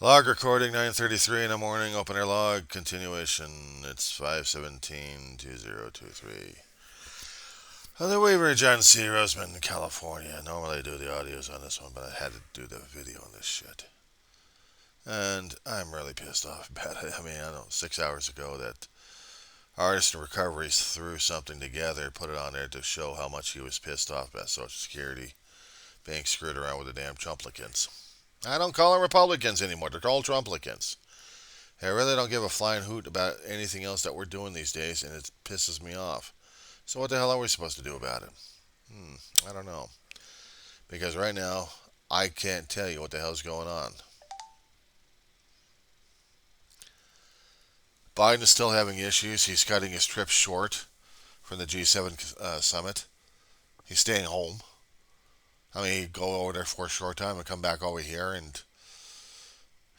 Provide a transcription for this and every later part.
Log recording 9:33 in the morning. Open air log continuation. It's 5/17/2023. On the Weaveridge on Sea, Roseman, California. Normally I do the audios on this one, but I had to do the video on this shit. And I'm really pissed off about it. I mean, I don't know, 6 hours ago that Artist in Recoveries threw something together, put it on there to show how much he was pissed off about Social Security being screwed around with the damn Trumplicans. I don't call them Republicans anymore. They're called Trumplicans. I really don't give a flying hoot about anything else that we're doing these days, and it pisses me off. So what the hell are we supposed to do about it? I don't know. Because right now, I can't tell you what the hell's going on. Biden is still having issues. He's cutting his trip short from the G7 summit. He's staying home. I mean, he'd go over there for a short time and come back over here and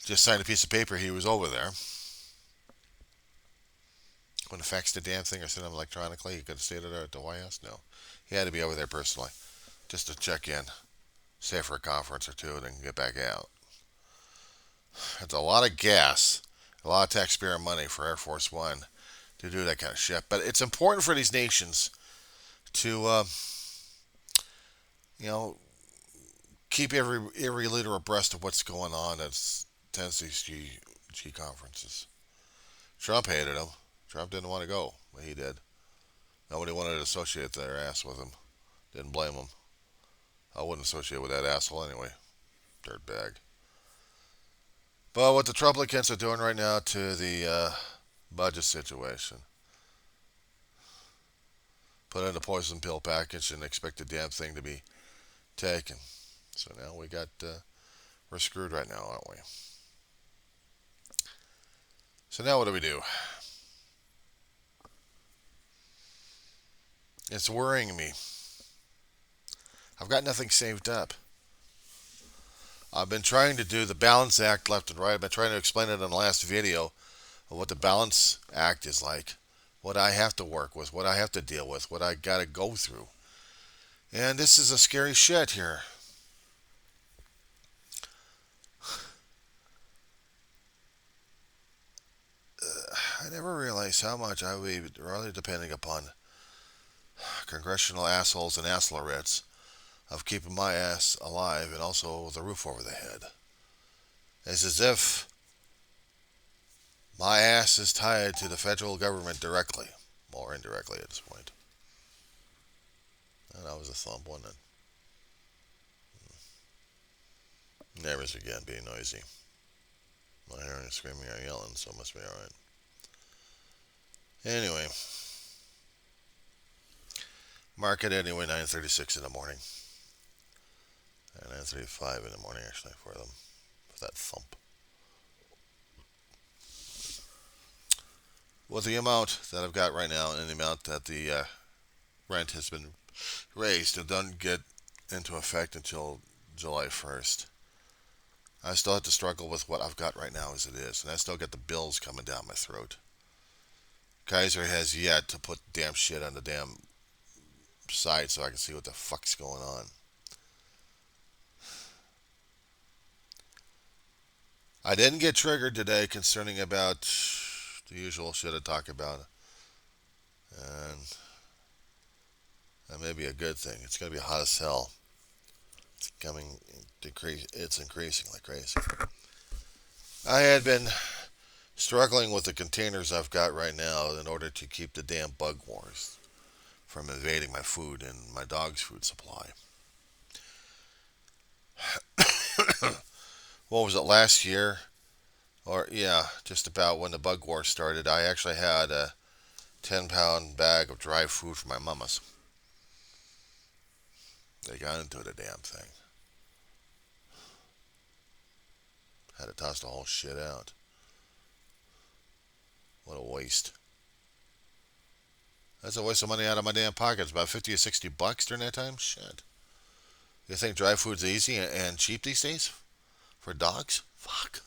just sign a piece of paper he was over there. Wouldn't have faxed the damn thing or sent him electronically. He could have stayed there at the White House. No. He had to be over there personally just to check in, stay for a conference or two, and then get back out. It's a lot of gas, a lot of taxpayer money for Air Force One to do that kind of shit. But it's important for these nations to, you know, keep every leader abreast of what's going on at these G conferences. Trump hated him. Trump didn't want to go, but he did. Nobody wanted to associate their ass with him. Didn't blame him. I wouldn't associate with that asshole anyway. Dirtbag. But what the Trumplicans are doing right now to the budget situation, put in a poison pill package and expect the damn thing to be taken. So now we're screwed right now, aren't we? So now what do we do? It's worrying me. I've got nothing saved up. I've been trying to do the Balance Act left and right. I've been trying to explain it in the last video of what the Balance Act is like, what I have to work with, what I have to deal with, what I got to go through. And this is a scary shit here. I never realized how much I would be really depending upon congressional assholes and assholerettes of keeping my ass alive and also the roof over the head. It's as if my ass is tied to the federal government directly, or indirectly at this point. And that was a thump, wasn't it? Neighbors again being noisy. Not hearing screaming or yelling, so it must be alright. Anyway, market anyway, 9:36 in the morning. 9:35 in the morning, actually, for them. For that thump. With the amount that I've got right now and the amount that the rent has been raised and doesn't get into effect until July 1st, I still have to struggle with what I've got right now as it is. And I still get the bills coming down my throat. Kaiser has yet to put damn shit on the damn site so I can see what the fuck's going on. I didn't get triggered today concerning about the usual shit I talk about. And that may be a good thing. It's going to be hot as hell. It's increasing like crazy. I had been struggling with the containers I've got right now in order to keep the damn bug wars from invading my food and my dog's food supply. What was it, last year? Or, yeah, just about when the bug war started, I actually had a 10-pound bag of dry food for my mamas. They got into the damn thing. Had to toss the whole shit out. What a waste. That's a waste of money out of my damn pockets. About 50 or 60 bucks during that time? Shit. You think dry food's easy and cheap these days? For dogs? Fuck.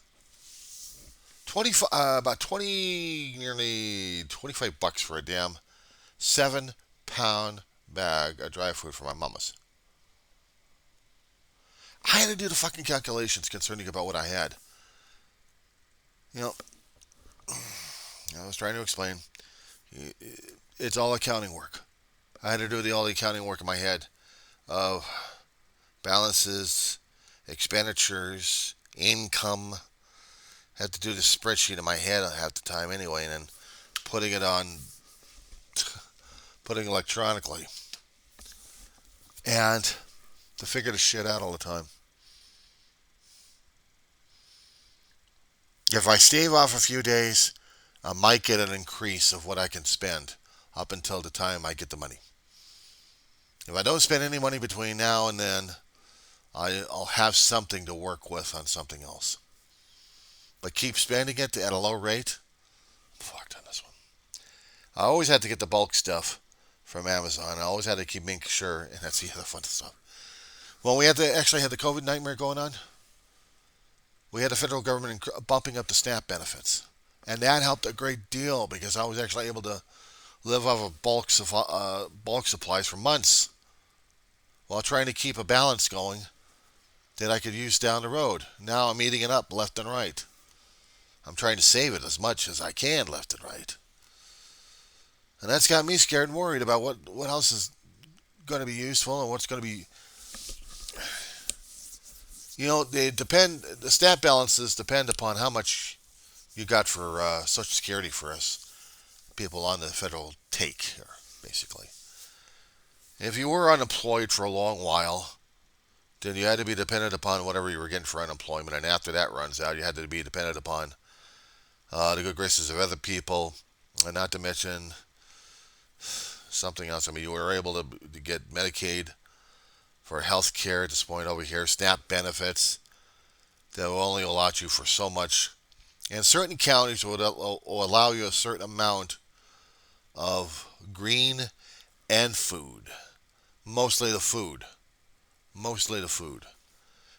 About 20, nearly 25 bucks for a damn 7-pound bag of dry food for my mamas. I had to do the fucking calculations concerning about what I had. You know, I was trying to explain. It's all accounting work. I had to do all the accounting work in my head of balances, expenditures, income. Had to do the spreadsheet in my head half the time anyway, and then putting it on, putting electronically, and to figure the shit out all the time. If I stave off a few days, I might get an increase of what I can spend up until the time I get the money. If I don't spend any money between now and then, I'll have something to work with on something else. But keep spending it at a low rate, I'm fucked on this one. I always had to get the bulk stuff from Amazon. I always had to keep making sure, and that's the other fun stuff. Well, we had to actually had the COVID nightmare going on. We had the federal government bumping up the SNAP benefits, and that helped a great deal because I was actually able to live off of bulk supplies for months while trying to keep a balance going that I could use down the road. Now I'm eating it up left and right. I'm trying to save it as much as I can left and right. And that's got me scared and worried about what else is going to be useful and what's going to be. The stat balances depend upon how much you got for Social Security for us people on the federal take here, basically. If you were unemployed for a long while, then you had to be dependent upon whatever you were getting for unemployment, and after that runs out, you had to be dependent upon the good graces of other people, and not to mention something else. I mean, you were able to get Medicaid for health care at this point over here, SNAP benefits that will only allot you for so much. And certain counties will allow you a certain amount of green and food. Mostly the food.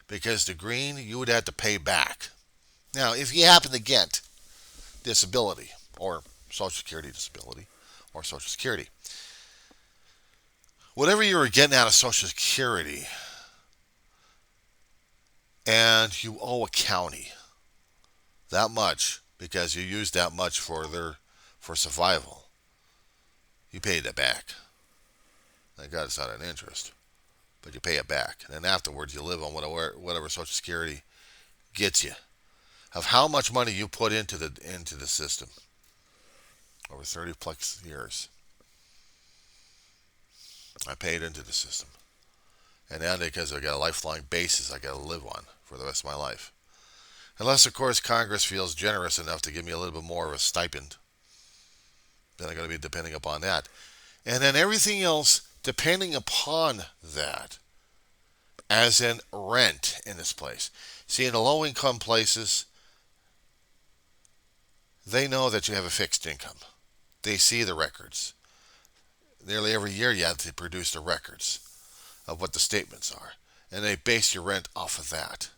Because the green, you would have to pay back. Now, if you happen to get disability or Social Security disability or Social Security, whatever you were getting out of Social Security and you owe a county that much because you used that much for survival, you paid it back. Thank God it's not an interest, but you pay it back. And then afterwards you live on whatever Social Security gets you. Of how much money you put into the system over 30 plus years. I paid into the system. And now because I got a lifelong basis I got to live on for the rest of my life. Unless, of course, Congress feels generous enough to give me a little bit more of a stipend. Then I'm going to be depending upon that. And then everything else depending upon that. As in rent in this place. See, in the low-income places, they know that you have a fixed income. They see the records. Nearly every year you have to produce the records of what the statements are. And they base your rent off of that.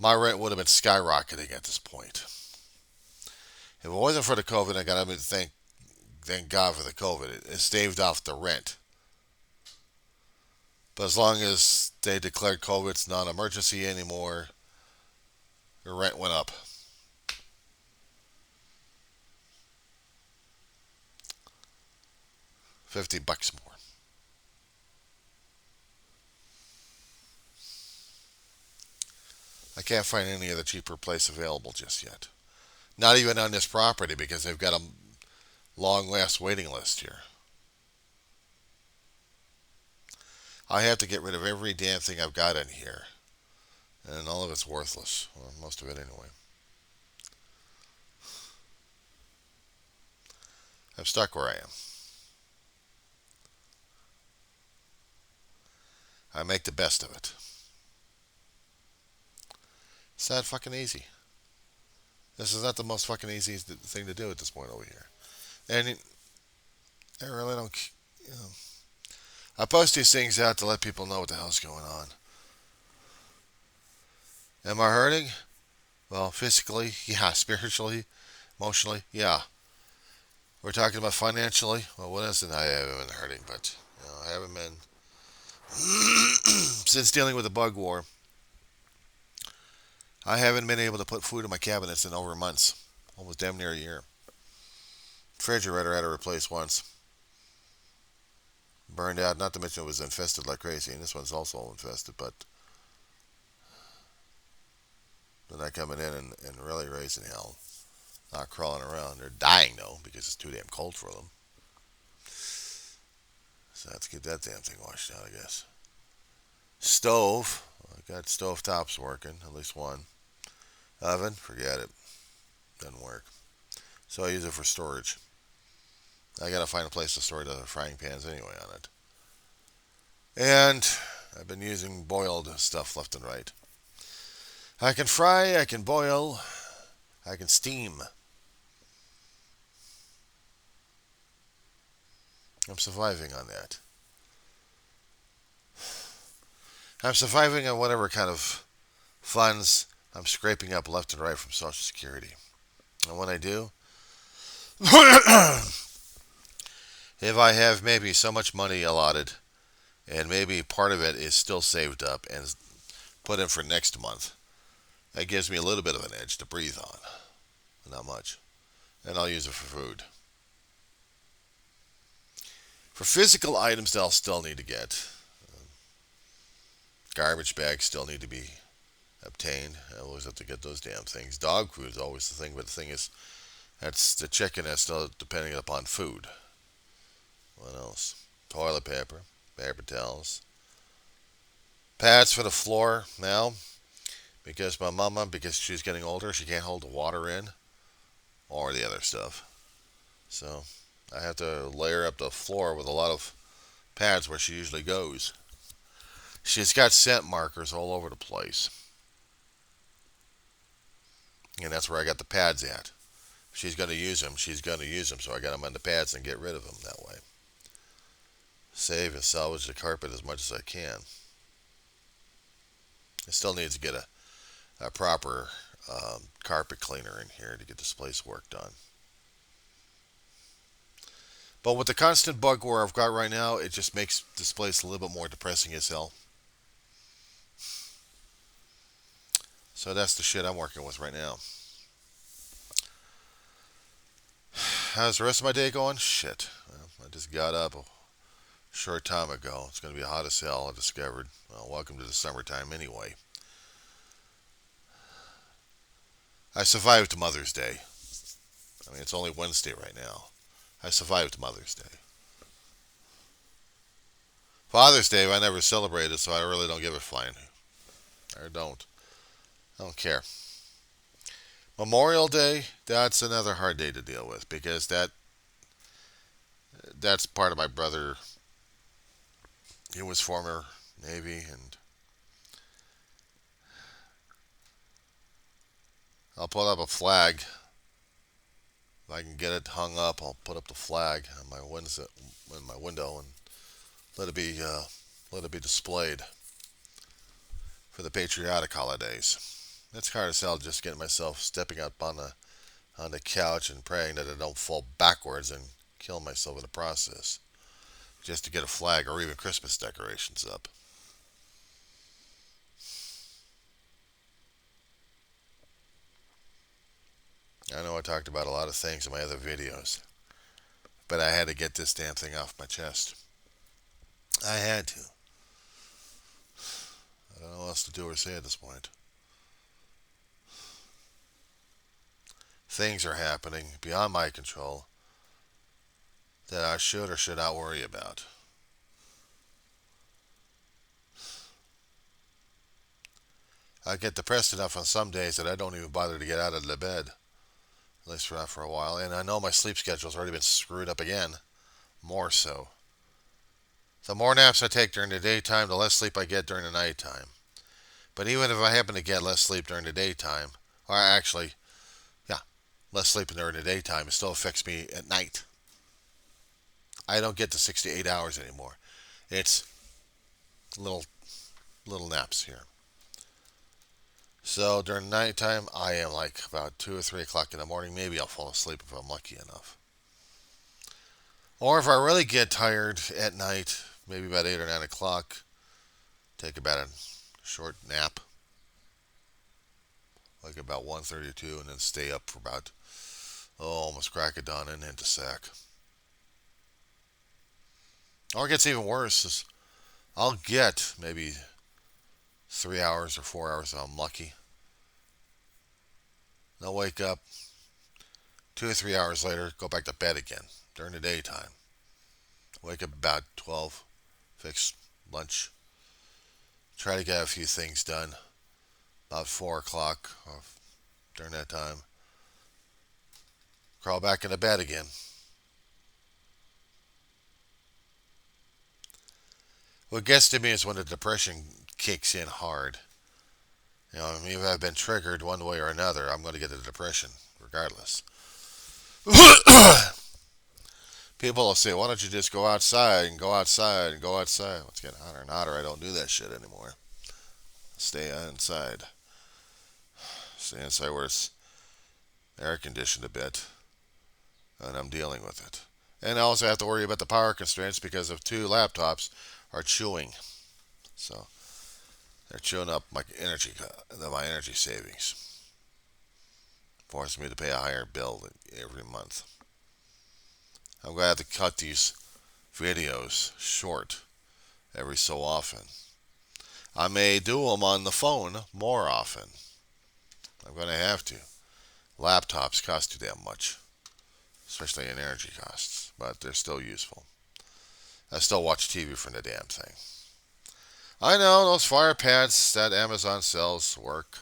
My rent would have been skyrocketing at this point. If it wasn't for the COVID, I got to thank God for the COVID. It staved off the rent. But as long as they declared COVID's non-emergency anymore, the rent went up. $50 more. I can't find any other cheaper place available just yet. Not even on this property because they've got a long last waiting list here. I have to get rid of every damn thing I've got in here. And all of it's worthless. Well, most of it anyway. I'm stuck where I am. I make the best of it. It's that fucking easy. This is not the most fucking easiest thing to do at this point over here. And I really don't, you know. I post these things out to let people know what the hell's going on. Am I hurting? Well, physically, yeah. Spiritually, emotionally, yeah. We're talking about financially. Well, what else? I haven't been hurting, but I haven't been since dealing with the bug war. I haven't been able to put food in my cabinets in over months. Almost damn near a year. Refrigerator had to replace once. Burned out, not to mention it was infested like crazy. And this one's also infested, but they're not coming in and really raising hell. Not crawling around. They're dying, though, because it's too damn cold for them. So I have to get that damn thing washed out, I guess. Stove. I got stove tops working, at least one. Oven, forget it. Doesn't work. So I use it for storage. I gotta find a place to store the frying pans anyway on it. And I've been using boiled stuff left and right. I can fry, I can boil, I can steam. I'm surviving on that. I'm surviving on whatever kind of funds I'm scraping up left and right from Social Security. And when I do, if I have maybe so much money allotted, and maybe part of it is still saved up and put in for next month, that gives me a little bit of an edge to breathe on. Not much. And I'll use it for food. For physical items that I'll still need to get, garbage bags still need to be obtained. I always have to get those damn things. Dog food is always the thing, but the thing is, that's the chicken that's still depending upon food. What else? Toilet paper, paper towels, pads for the floor now, because my mama, because she's getting older, she can't hold the water in or the other stuff. So I have to layer up the floor with a lot of pads where she usually goes. She's got scent markers all over the place. And that's where I got the pads at. If she's going to use them, she's going to use them. So I got them on the pads and get rid of them that way. Save and salvage the carpet as much as I can. It still needs to get a proper carpet cleaner in here to get this place work done. But with the constant bugware I've got right now, it just makes this place a little bit more depressing as hell. So that's the shit I'm working with right now. How's the rest of my day going? Shit. Well, I just got up a short time ago. It's going to be hot as hell, I discovered. Well, welcome to the summertime anyway. I survived Mother's Day. I mean, it's only Wednesday right now. I survived Mother's Day. Father's Day, I never celebrated, so I really don't give a flying. I don't. I don't care. Memorial Day, that's another hard day to deal with because that's part of my brother. He was former Navy, and I'll put up a flag. If I can get it hung up, I'll put up the flag on my window and let it be displayed for the patriotic holidays. It's hard as hell just getting myself stepping up on the couch and praying that I don't fall backwards and kill myself in the process, just to get a flag or even Christmas decorations up. I know I talked about a lot of things in my other videos, but I had to get this damn thing off my chest. I had to. I don't know what else to do or say at this point. Things are happening beyond my control that I should or should not worry about. I get depressed enough on some days that I don't even bother to get out of the bed, at least for a while. And I know my sleep schedule's already been screwed up again, more so. The more naps I take during the daytime, the less sleep I get during the nighttime. But even if I happen to get less sleep during the daytime, or actually, yeah, less sleep during the daytime, it still affects me at night. I don't get to 6 to 8 hours anymore. It's little naps here. So during nighttime, I am like about 2 or 3 o'clock in the morning. Maybe I'll fall asleep if I'm lucky enough. Or if I really get tired at night, maybe about 8 or 9 o'clock, take about a short nap. like about 1:32, and then stay up for about almost crack of dawn and into sack. Or it gets even worse is I'll get maybe 3 hours or 4 hours if I'm lucky. I'll wake up 2 or 3 hours later, go back to bed again during the daytime. Wake up about 12, fix lunch, try to get a few things done. About 4 o'clock during that time, crawl back into bed again. What gets to me is when the depression kicks in hard. If I've been triggered one way or another, I'm going to get a depression regardless. People will say, why don't you just go outside and go outside and go outside? It's getting hotter and hotter. I don't do that shit anymore. Stay inside. Stay inside where it's air conditioned a bit. And I'm dealing with it. And I also have to worry about the power constraints because of 2 laptops are chewing. So they're chewing up my energy savings. Forcing me to pay a higher bill every month. I'm going to have to cut these videos short every so often. I may do them on the phone more often. I'm going to have to. Laptops cost too damn much, especially in energy costs, but they're still useful. I still watch TV from the damn thing. I know those fire pads that Amazon sells work.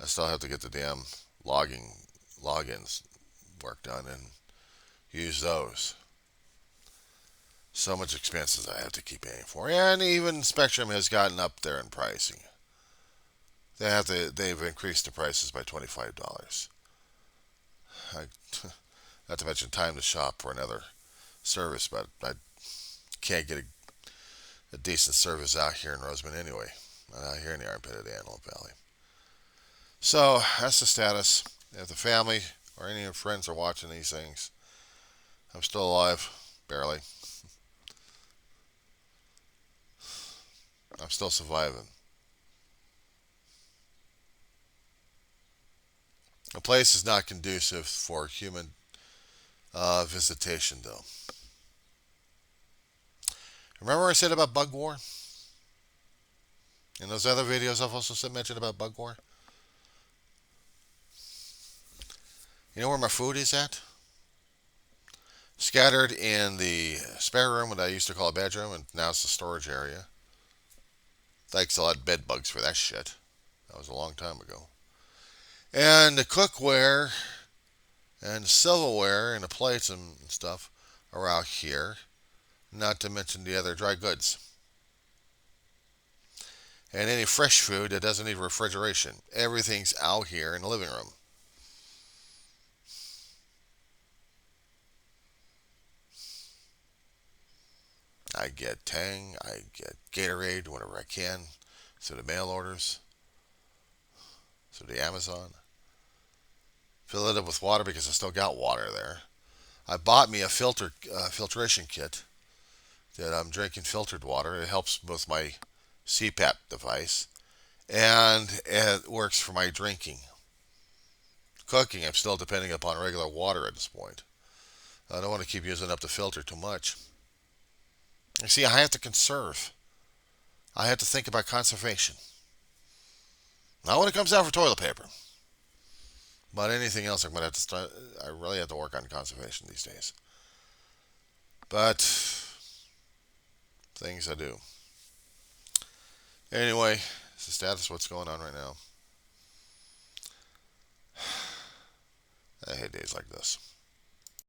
I still have to get the damn logins work done and use those. So much expenses I have to keep paying for. And even Spectrum has gotten up there in pricing. They've increased the prices by $25. Not to mention time to shop for another service, but I can't get a decent service out here in Roseman anyway. Not out here in the armpit of the Antelope Valley. So that's the status. If the family or any of your friends are watching these things, I'm still alive, barely. I'm still surviving. The place is not conducive for human visitation, though. Remember I said about bug war? In those other videos I've also mentioned about bug war? You know where my food is at? Scattered in the spare room, what I used to call a bedroom, and now it's the storage area. Thanks a lot, bed bugs, for that shit. That was a long time ago. And the cookware and the silverware and the plates and stuff are out here. Not to mention the other dry goods. And any fresh food that doesn't need refrigeration. Everything's out here in the living room. I get Tang, I get Gatorade whenever I can, through the mail orders, through the Amazon. Fill it up with water because I still got water there. I bought me a filtration kit that I'm drinking filtered water. It helps with my CPAP device, and it works for my drinking. Cooking, I'm still depending upon regular water at this point. I don't want to keep using up the filter too much. You see, I have to conserve. I have to think about conservation. Not when it comes down for toilet paper. But anything else, I'm going to have to start. I really have to work on conservation these days. But things I do. Anyway, it's the status of what's going on right now. I hate days like this.